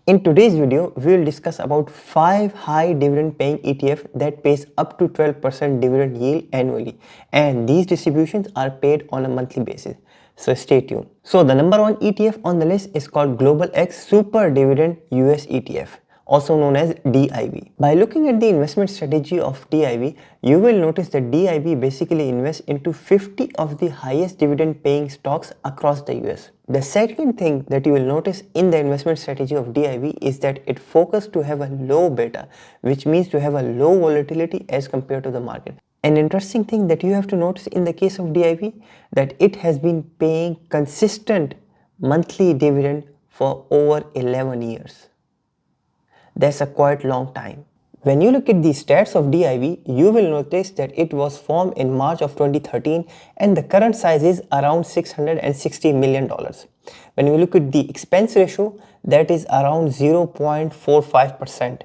In today's video, we will discuss about 5 high dividend paying ETF that pays up to 12% dividend yield annually, and these distributions are paid on a monthly basis. So stay tuned. So the number one ETF on the list is called Global X Super Dividend US ETF, also known as DIV. By looking at the investment strategy of DIV, you will notice that DIV basically invests into 50 of the highest dividend paying stocks across the US. The second thing that you will notice in the investment strategy of DIV is that it focuses to have a low beta, which means to have a low volatility as compared to the market. An interesting thing that you have to notice in the case of DIV that it has been paying consistent monthly dividend for over 11 years. That's a quite long time. When you look at the stats of DIV, you will notice that it was formed in March of 2013 and the current size is around $660 million. When you look at the expense ratio, that is around 0.45%.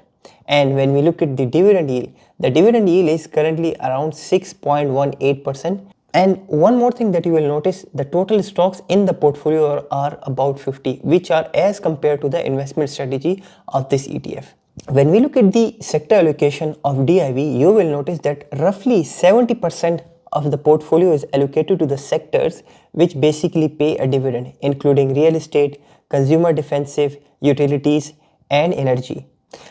And when we look at the dividend yield, the dividend yield is currently around 6.18%. And one more thing that you will notice, the total stocks in the portfolio are about 50, which are as compared to the investment strategy of this ETF. When we look at the sector allocation of DIV, you will notice that roughly 70% of the portfolio is allocated to the sectors which basically pay a dividend, including real estate, consumer defensive, utilities, and energy.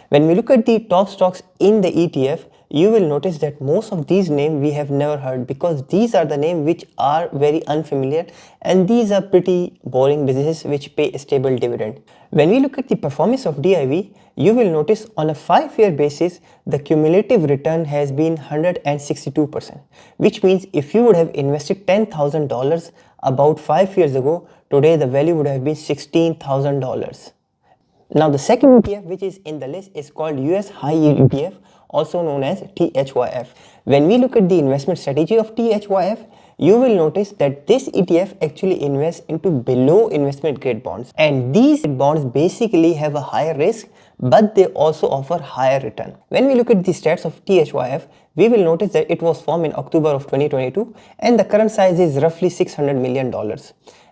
When we look at the top stocks in the ETF, you will notice that most of these names we have never heard because these are the names which are very unfamiliar and these are pretty boring businesses which pay a stable dividend. When we look at the performance of DIV, you will notice on a 5-year basis, the cumulative return has been 162%, which means if you would have invested $10,000 about 5 years ago, today the value would have been $16,000. Now the second ETF which is in the list is called US High Yield ETF, also known as THYF. When we look at the investment strategy of THYF, you will notice that this ETF actually invests into below investment grade bonds, and these bonds basically have a higher risk but they also offer higher return. When we look at the stats of THYF, we will notice that it was formed in October of 2022 and the current size is roughly $600 million.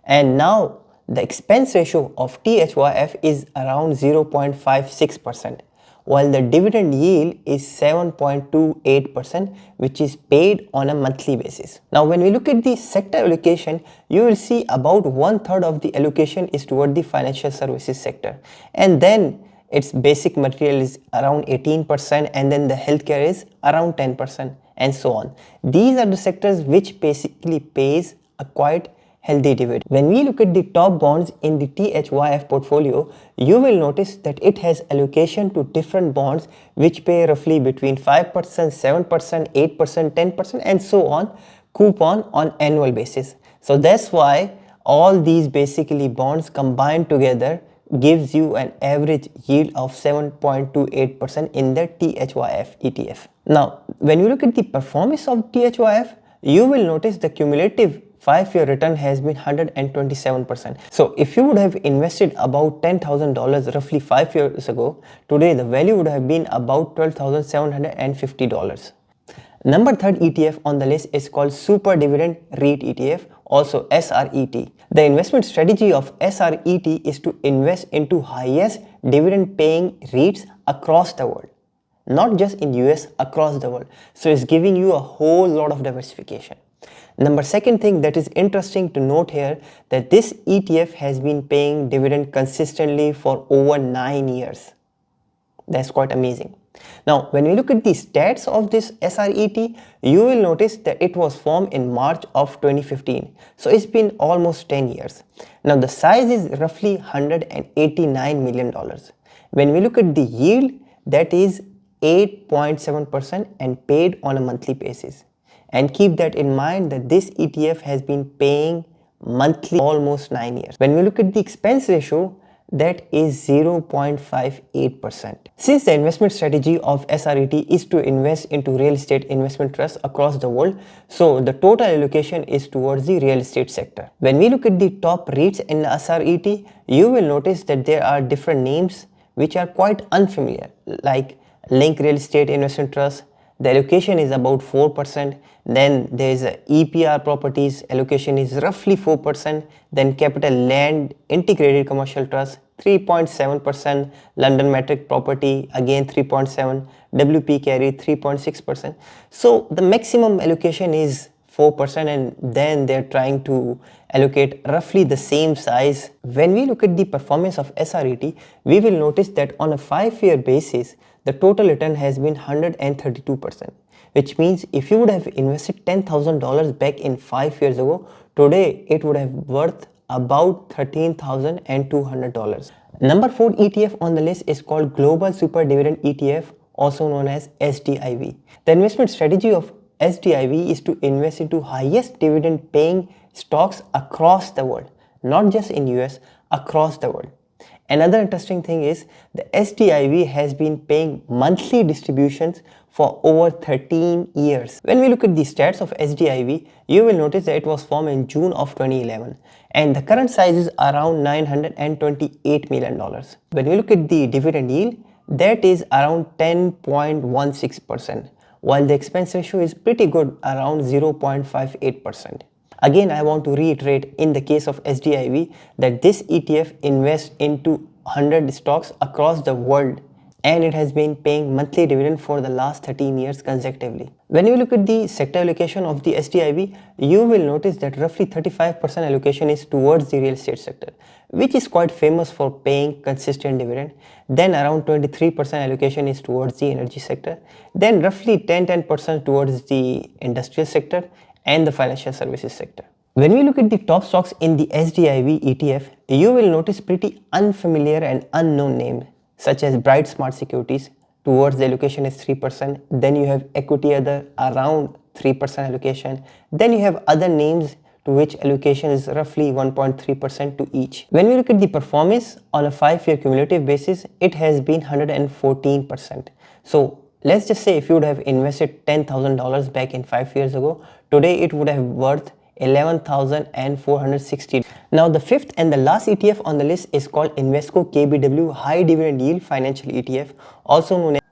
And now the expense ratio of THYF is around 0.56%, while the dividend yield is 7.28%, which is paid on a monthly basis. Now, when we look at the sector allocation, you will see about 1/3 of the allocation is toward the financial services sector. And then its basic material is around 18%, and then the healthcare is around 10%, and so on. These are the sectors which basically pays a quite healthy dividend. When we look at the top bonds in the THYF portfolio, you will notice that it has allocation to different bonds which pay roughly between 5%, 7%, 8%, 10%, and so on coupon on annual basis. So that's why all these basically bonds combined together gives you an average yield of 7.28% in the THYF ETF. Now, when you look at the performance of THYF, you will notice the cumulative 5-year return has been 127%. So if you would have invested about $10,000 roughly 5 years ago, today the value would have been about $12,750. Number 3rd ETF on the list is called Super Dividend REIT ETF, also SRET. The investment strategy of SRET is to invest into highest dividend paying REITs across the world. Not just in US, across the world. So it's giving you a whole lot of diversification. Number second thing that is interesting to note here that this ETF has been paying dividend consistently for over 9 years. That's quite amazing. Now, when we look at the stats of this SRET, you will notice that it was formed in March of 2015. So it's been almost 10 years. Now, the size is roughly $189 million. When we look at the yield, that is 8.7% and paid on a monthly basis. And keep that in mind that this ETF has been paying monthly almost 9 years. When we look at the expense ratio, that is 0.58%. Since the investment strategy of SRET is to invest into real estate investment trusts across the world, so the total allocation is towards the real estate sector. When we look at the top REITs in the SRET, you will notice that there are different names which are quite unfamiliar, like Link Real Estate Investment Trust. The allocation is about 4%. Then there is EPR Properties, allocation is roughly 4%. Then Capital Land Integrated Commercial Trust, 3.7%, London Metric Property again 3.7, WP Carry 3.6%. So the maximum allocation is 4%, and then they're trying to allocate roughly the same size. When we look at the performance of SRET, we will notice that on a 5-year basis, the total return has been 132%, which means if you would have invested $10,000 back in 5 years ago, today it would have worth about $13,200. Number 4 ETF on the list is called Global Super Dividend ETF, also known as SDIV. The investment strategy of SDIV is to invest into highest dividend paying stocks across the world, not just in US, across the world. Another interesting thing is the SDIV has been paying monthly distributions for over 13 years. When we look at the stats of SDIV, you will notice that it was formed in June of 2011 and the current size is around $928 million. When we look at the dividend yield, that is around 10.16%, while the expense ratio is pretty good, around 0.58%. Again, I want to reiterate in the case of SDIV that this ETF invests into 100 stocks across the world and it has been paying monthly dividend for the last 13 years consecutively. When you look at the sector allocation of the SDIV, you will notice that roughly 35% allocation is towards the real estate sector, which is quite famous for paying consistent dividend. Then around 23% allocation is towards the energy sector. Then roughly 10% towards the industrial sector and the financial services sector. When we look at the top stocks in the SDIV ETF, you will notice pretty unfamiliar and unknown names such as Bright Smart Securities. Towards the allocation is 3%. Then you have Equity Other around 3% allocation. Then you have other names to which allocation is roughly 1.3% to each. When we look at the performance on a 5-year cumulative basis, it has been 114%. So let's just say if you would have invested $10,000 back in 5 years ago, today it would have worth $11,460. Now the fifth and the last ETF on the list is called Invesco KBW High Dividend Yield Financial ETF, also known as.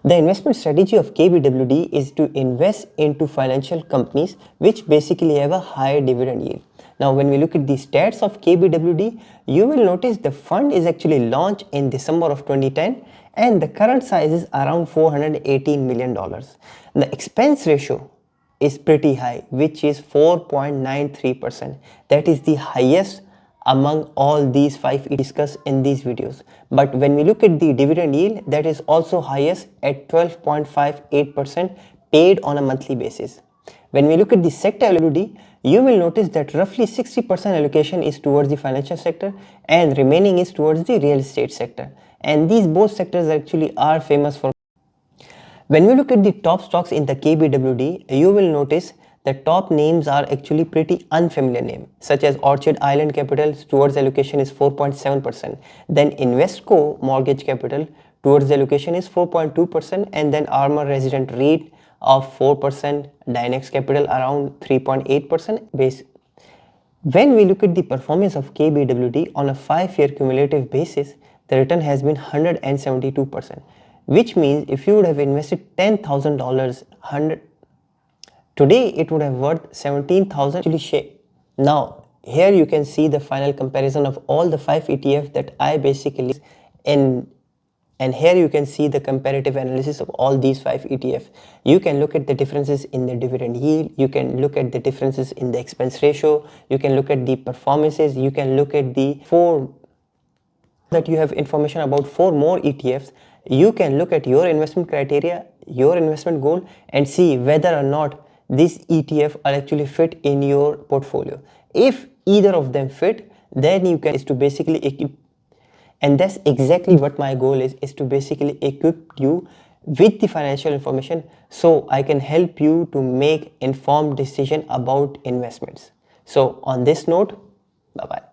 The investment strategy of KBWD is to invest into financial companies which basically have a high dividend yield. Now when we look at the stats of KBWD, you will notice the fund is actually launched in December of 2010 and the current size is around $418 million. The expense ratio is pretty high, which is 4.93%. That is the highest among all these 5 discussed in these videos. But when we look at the dividend yield, that is also highest at 12.58% paid on a monthly basis. When we look at the sector allocation, you will notice that roughly 60% allocation is towards the financial sector and remaining is towards the real estate sector. And these both sectors actually are famous for. When we look at the top stocks in the KBWD, you will notice the top names are actually pretty unfamiliar names, such as Orchard Island Capital, towards allocation is 4.7%. Then Invesco Mortgage Capital, towards allocation is 4.2%, and then Armor Resident REIT of 4%, Dynex Capital around 3.8% base. When we look at the performance of KBWD on a 5-year cumulative basis, the return has been 172%. Which means if you would have invested $10,000, today it would have worth $17,000. Now here you can see the final comparison of all the 5 ETFs that I basically and here you can see the comparative analysis of all these 5 ETFs. You can look at the differences in the dividend yield, you can look at the differences in the expense ratio, you can look at the performances, you can look at the 4 that you have information about 4 more ETFs. You can look at your investment criteria, your investment goal, and see whether or not these ETF are actually fit in your portfolio. If either of them fit, then you can is to basically equip, and that's exactly what my goal is to basically equip you with the financial information so I can help you to make informed decision about investments. So on this note, bye bye.